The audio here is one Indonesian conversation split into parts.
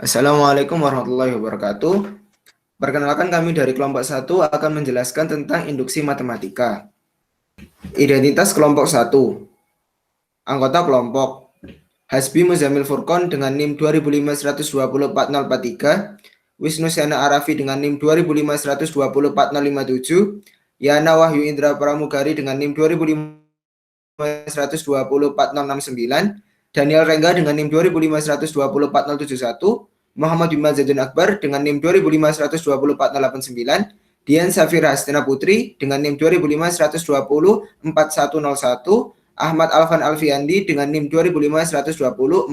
Assalamualaikum warahmatullahi wabarakatuh. Perkenalkan, kami dari kelompok 1 akan menjelaskan tentang induksi matematika. Identitas kelompok 1. Anggota kelompok: Hasbi Muzamil Furqon dengan NIM 251204043, Wisnu Sena Arafi dengan NIM 251204057, Yana Wahyu Indra Pramugari dengan NIM 251204069, Daniel Rengga dengan NIM 251204071, Muhammad Bima Zaidun Akbar dengan NIM 251204089, Dian Safira Astina Putri dengan NIM 251204101, Ahmad Alfan Alfiandi dengan NIM 251204111.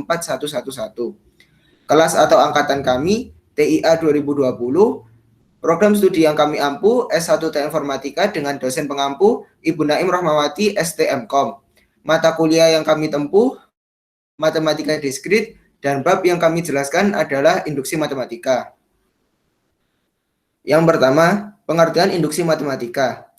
Kelas atau angkatan kami TIA 2020. Program studi yang kami ampu S1 Teknik Informatika dengan dosen pengampu Ibu Naim Rahmawati STMKOM. Mata kuliah yang kami tempuh matematika diskrit, dan bab yang kami jelaskan adalah induksi matematika. Yang pertama, pengertian induksi matematika.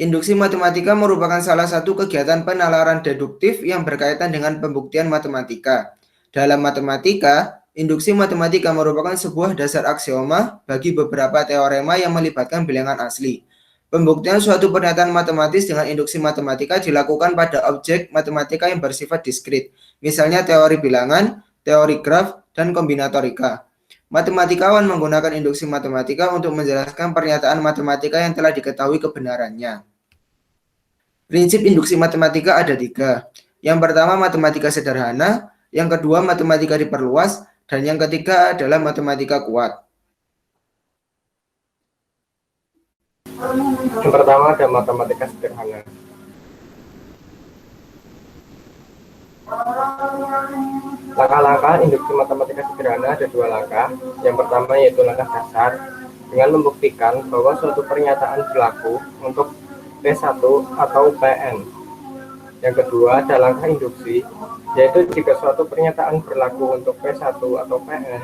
Induksi matematika merupakan salah satu kegiatan penalaran deduktif yang berkaitan dengan pembuktian matematika. Dalam matematika, induksi matematika merupakan sebuah dasar aksioma bagi beberapa teorema yang melibatkan bilangan asli. Pembuktian suatu pernyataan matematis dengan induksi matematika dilakukan pada objek matematika yang bersifat diskrit, misalnya teori bilangan, teori graf, dan kombinatorika. Matematikawan menggunakan induksi matematika untuk menjelaskan pernyataan matematika yang telah diketahui kebenarannya. Prinsip induksi matematika ada 3. Yang pertama, matematika sederhana. Yang kedua, matematika diperluas. Dan yang ketiga adalah matematika kuat. Yang pertama ada matematika sederhana. Langkah-langkah induksi matematika sederhana ada 2 langkah. Yang pertama yaitu langkah dasar, dengan membuktikan bahwa suatu pernyataan berlaku untuk P1 atau Pn. Yang kedua ada langkah induksi, yaitu jika suatu pernyataan berlaku untuk P1 atau Pn,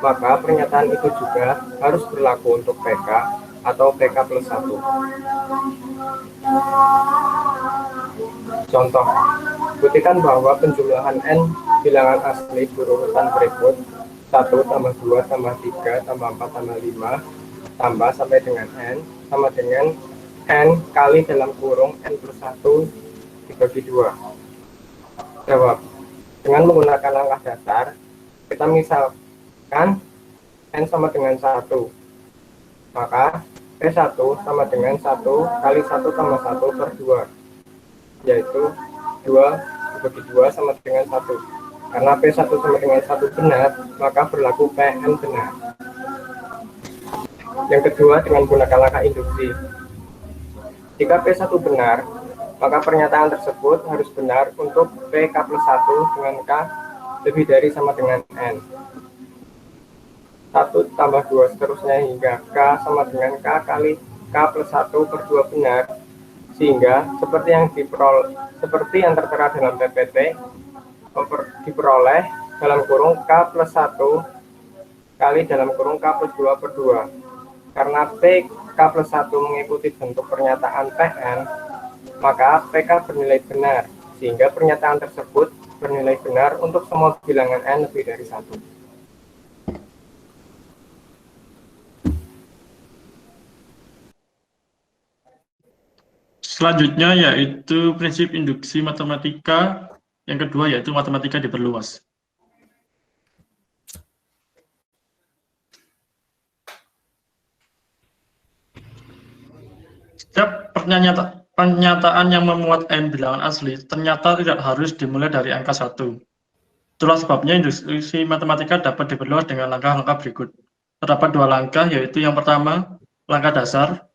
maka pernyataan itu juga harus berlaku untuk Pk atau Pk plus 1. Contoh, buktikan bahwa penjumlahan N bilangan asli berurutan berikut 1 tambah 2 tambah 3 tambah 4 tambah 5 tambah sampai dengan N sama dengan N kali dalam kurung N plus 1 dibagi 2. Jawab. Dengan menggunakan langkah dasar, kita misalkan N sama dengan 1. Maka P1 sama dengan 1 kali 1 tambah 1 per 2, yaitu 2 dibagi 2 sama dengan 1. Karena P1 sama dengan 1 benar, maka berlaku Pn benar. Yang kedua dengan menggunakan langkah induksi. Jika P1 benar, maka pernyataan tersebut harus benar untuk Pk plus 1 dengan K lebih dari sama dengan N. 1 tambah 2 seterusnya hingga K sama dengan K kali K plus 1 per 2 benar, sehingga seperti yang tertera dalam PPT diperoleh dalam kurung K plus 1 kali dalam kurung K plus 2 per 2. Karena Pk plus 1 mengikuti bentuk pernyataan Pn, maka Pk bernilai benar, sehingga pernyataan tersebut bernilai benar untuk semua bilangan N lebih dari 1. Selanjutnya yaitu prinsip induksi matematika. Yang kedua yaitu matematika diperluas. Setiap pernyataan yang memuat N bilangan asli ternyata tidak harus dimulai dari angka 1. Itulah sebabnya induksi matematika dapat diperluas dengan langkah-langkah berikut. Terdapat 2 langkah, yaitu yang pertama, langkah dasar.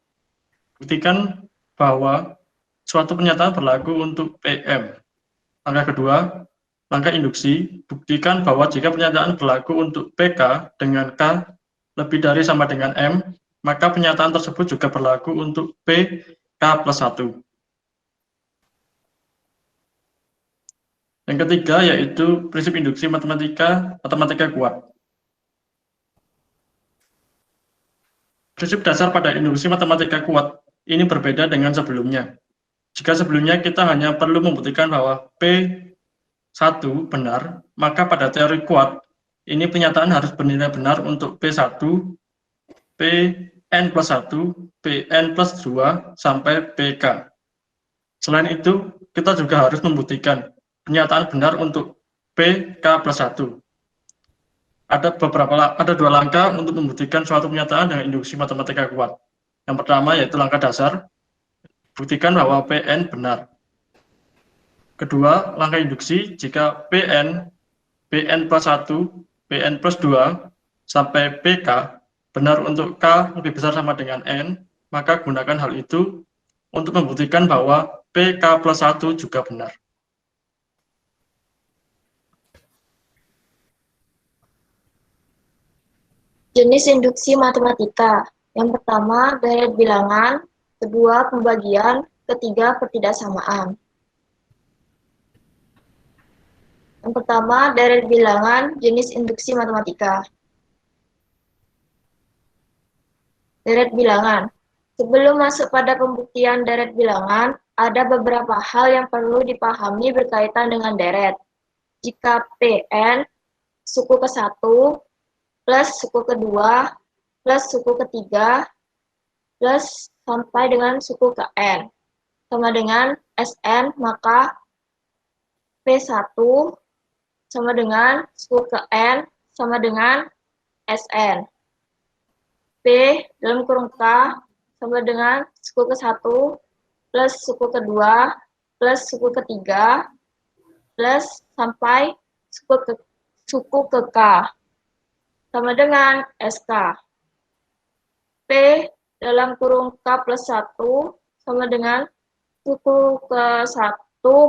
Buktikan bahwa suatu pernyataan berlaku untuk PM. Langkah kedua, langkah induksi. Buktikan bahwa jika pernyataan berlaku untuk PK dengan K lebih dari sama dengan M, maka pernyataan tersebut juga berlaku untuk PK plus 1. Yang ketiga yaitu prinsip induksi matematika kuat. Prinsip dasar pada induksi matematika kuat ini berbeda dengan sebelumnya. Jika sebelumnya kita hanya perlu membuktikan bahwa P1 benar, maka pada teori kuat Ini pernyataan harus bernilai benar untuk P1, Pn plus 1, Pn plus 2, sampai Pk. Selain itu, kita juga harus membuktikan pernyataan benar untuk Pk plus 1. Ada dua langkah untuk membuktikan suatu pernyataan dengan induksi matematika kuat. Yang pertama yaitu langkah dasar, buktikan bahwa Pn benar. Kedua, langkah induksi, jika Pn plus 1, Pn plus 2, sampai Pk benar untuk K lebih besar sama dengan N, maka gunakan hal itu untuk membuktikan bahwa Pk plus 1 juga benar. Jenis induksi matematika. Yang pertama, deret bilangan. Kedua, pembagian. Ketiga, ketidaksamaan. Yang pertama, deret bilangan, jenis induksi matematika. Deret bilangan. Sebelum masuk pada pembuktian deret bilangan, ada beberapa hal yang perlu dipahami berkaitan dengan deret. Jika Pn suku ke-1 plus suku kedua plus suku ketiga plus sampai dengan suku ke N sama dengan Sn, maka P1 sama dengan suku ke N sama dengan Sn. P dalam kurung K sama dengan suku ke-1 plus suku kedua plus suku ketiga plus sampai suku ke K sama dengan SK. P dalam kurung K plus 1 sama dengan suku ke-1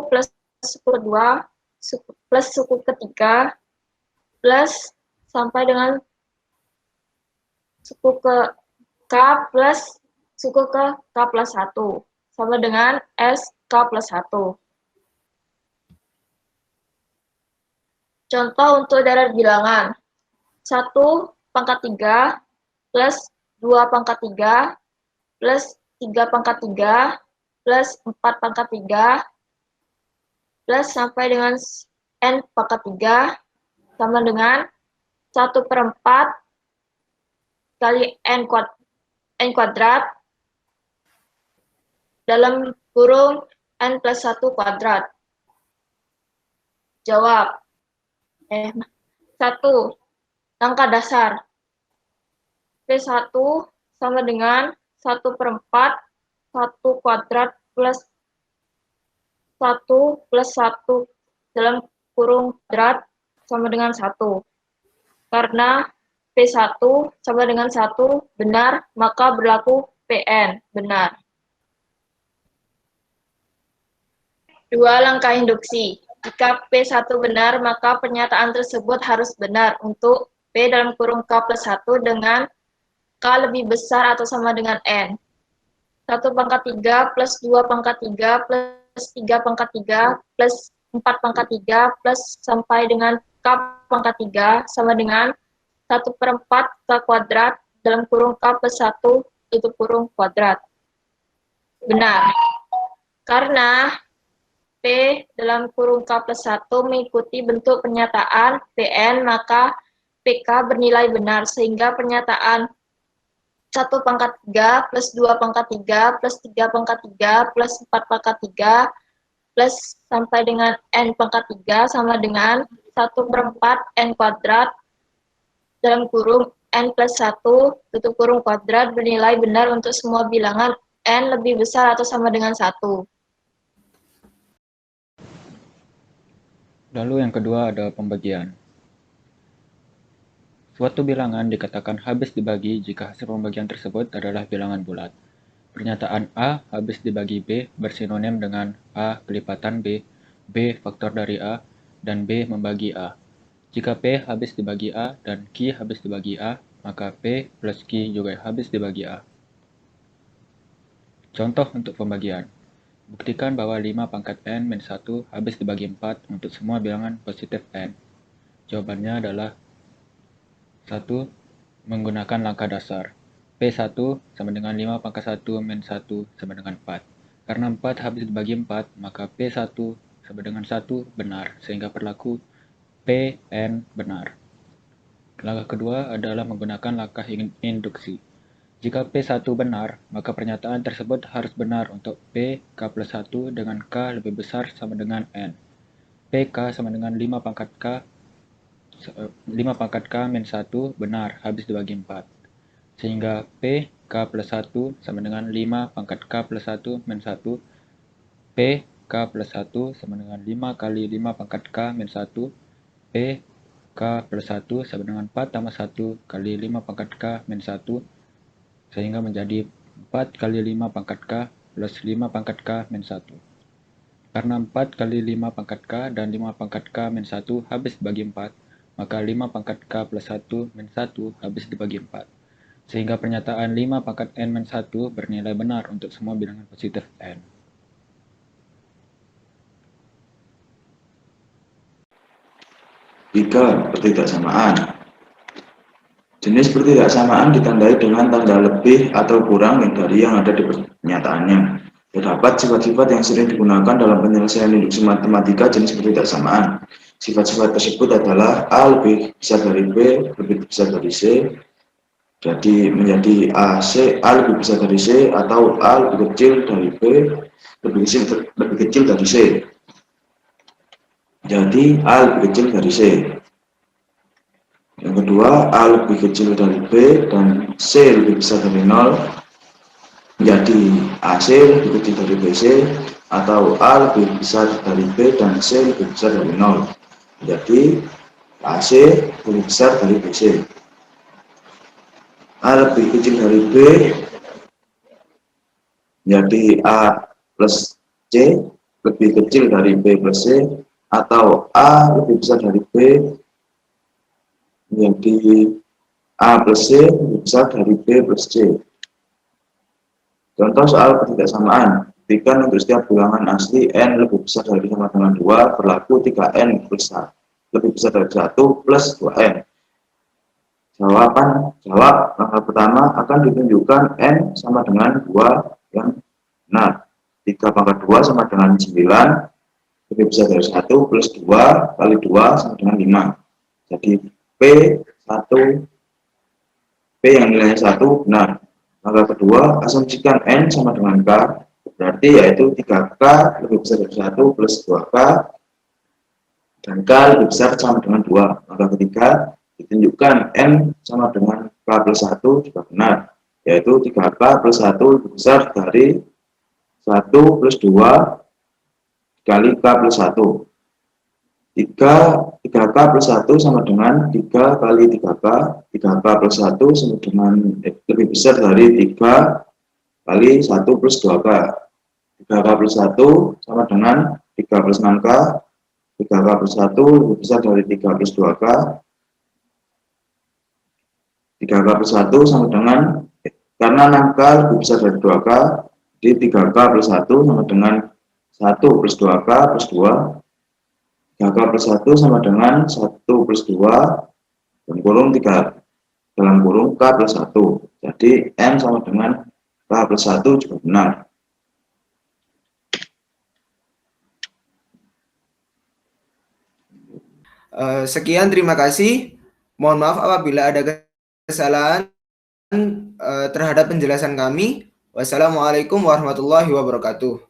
plus suku kedua plus suku ketiga plus sampai dengan suku ke K plus suku ke K plus 1 sama dengan SK plus 1. Contoh untuk deret bilangan. 1 pangkat 3 plus 2 pangkat 3 plus 3 pangkat 3 plus 4 pangkat 3 plus sampai dengan N pangkat 3 sama dengan 1/4 kali N kuadrat dalam kurung N plus 1 kuadrat. Jawab. 1. Langkah dasar. P1 sama dengan 1/4 1 kuadrat plus 1 plus 1 dalam kurung kuadrat sama dengan 1. Karena P1 sama dengan 1 benar, maka berlaku Pn benar. 2. Langkah induksi. Jika P1 benar, maka pernyataan tersebut harus benar untuk P dalam kurung K plus 1 dengan K lebih besar atau sama dengan N. 1 pangkat 3 plus 2 pangkat 3 plus 3 pangkat 3 plus 4 pangkat 3 plus sampai dengan K pangkat 3 sama dengan 1/4 K kuadrat dalam kurung K plus 1 tutup kurung kuadrat. Benar. Karena P dalam kurung K plus 1 mengikuti bentuk pernyataan Pn, maka PK bernilai benar, sehingga pernyataan 1 pangkat 3 plus 2 pangkat 3 plus 3 pangkat 3 plus 4 pangkat 3 plus sampai dengan N pangkat 3 sama dengan 1/4 N kuadrat dalam kurung N plus 1 tutup kurung kuadrat bernilai benar untuk semua bilangan N lebih besar atau sama dengan 1. Lalu yang kedua ada pembagian. Suatu bilangan dikatakan habis dibagi jika hasil pembagian tersebut adalah bilangan bulat. Pernyataan A habis dibagi B bersinonim dengan A kelipatan B, B faktor dari A, dan B membagi A. Jika P habis dibagi A dan Q habis dibagi A, maka P plus Q juga habis dibagi A. Contoh untuk pembagian. Buktikan bahwa 5 pangkat N min 1 habis dibagi 4 untuk semua bilangan positif N. Jawabannya adalah 1. Menggunakan langkah dasar. P1 sama dengan 5 pangkat 1 min 1 sama dengan 4. Karena 4 habis dibagi 4, maka P1 sama dengan 1 benar, sehingga berlaku Pn benar. Langkah kedua adalah menggunakan langkah induksi. Jika P1 benar, maka pernyataan tersebut harus benar untuk P K plus 1 dengan K lebih besar sama dengan N. PK sama dengan 5 pangkat K min 1 benar habis dibagi 4. Sehingga P K plus 1 sama dengan 5 pangkat K plus 1 min 1. P K plus 1 sama dengan 5 kali 5 pangkat K min 1. P K plus 1 sama dengan 4 tambah 1 kali 5 pangkat K min 1. Sehingga menjadi 4 kali 5 pangkat K plus 5 pangkat K min 1. Karena 4 kali 5 pangkat K dan 5 pangkat K min 1 habis dibagi 4, maka 5 pangkat K plus 1 min 1 habis dibagi 4. Sehingga pernyataan 5 pangkat N min 1 bernilai benar untuk semua bilangan positif N. Tiga, pertidaksamaan. Jenis pertidaksamaan ditandai dengan tanda lebih atau kurang dari yang ada di pernyataannya. Terdapat sifat-sifat yang sering digunakan dalam penyelesaian induksi matematika jenis pertidaksamaan. Sifat-sifat tersebut adalah A lebih besar dari B, lebih besar dari C. Jadi menjadi A lebih besar dari C, atau A lebih kecil dari B, lebih kecil dari C. Jadi A lebih kecil dari C. Yang kedua, A lebih kecil dari B dan C lebih besar dari 0. Jadi AC lebih kecil dari BC, atau A lebih besar dari B dan C lebih besar dari 0. Jadi AC lebih besar dari BC. A lebih kecil dari B, jadi A plus C lebih kecil dari B plus C, atau A lebih besar dari B, jadi A plus C lebih besar dari B plus C. Contoh soal pertidaksamaan. Buktikan untuk setiap bilangan asli N lebih besar dari sama dengan 2 berlaku 3N plus 1 lebih besar dari 1 plus 2N. Jawab langkah pertama akan ditunjukkan N sama dengan 2 yang benar. 3 pangkat 2 sama dengan 9 lebih besar dari 1 plus 2 kali 2 sama dengan 5. Jadi P yang nilainya 1 benar. Langkah kedua, asumsikan N sama dengan K, berarti yaitu 3K lebih besar dari 1 plus 2K, dan K lebih besar sama dengan 2. Langkah ketiga, ditunjukkan N sama dengan K plus 1 juga benar, yaitu 3K plus 1 lebih besar dari 1 plus 2 kali K plus 1. 3K plus 1 sama dengan 3 kali 3K. 3K plus 1 sama dengan lebih besar dari 3 kali 1 plus 2K. 3K plus 1 sama dengan 3 plus 6K. 3K plus 1 lebih besar dari 3 plus 2K. 3K plus 1 sama dengan, karena 6K lebih besar dari 2K, jadi 3K plus 1 sama dengan 1 plus 2K plus 2. 3K plus 1 sama dengan 1 plus 2 dalam kurung 3 dalam kurung K plus 1. Jadi N sama dengan K plus 1 juga benar. Sekian, terima kasih. Mohon maaf apabila ada kesalahan terhadap penjelasan kami. Wassalamualaikum warahmatullahi wabarakatuh.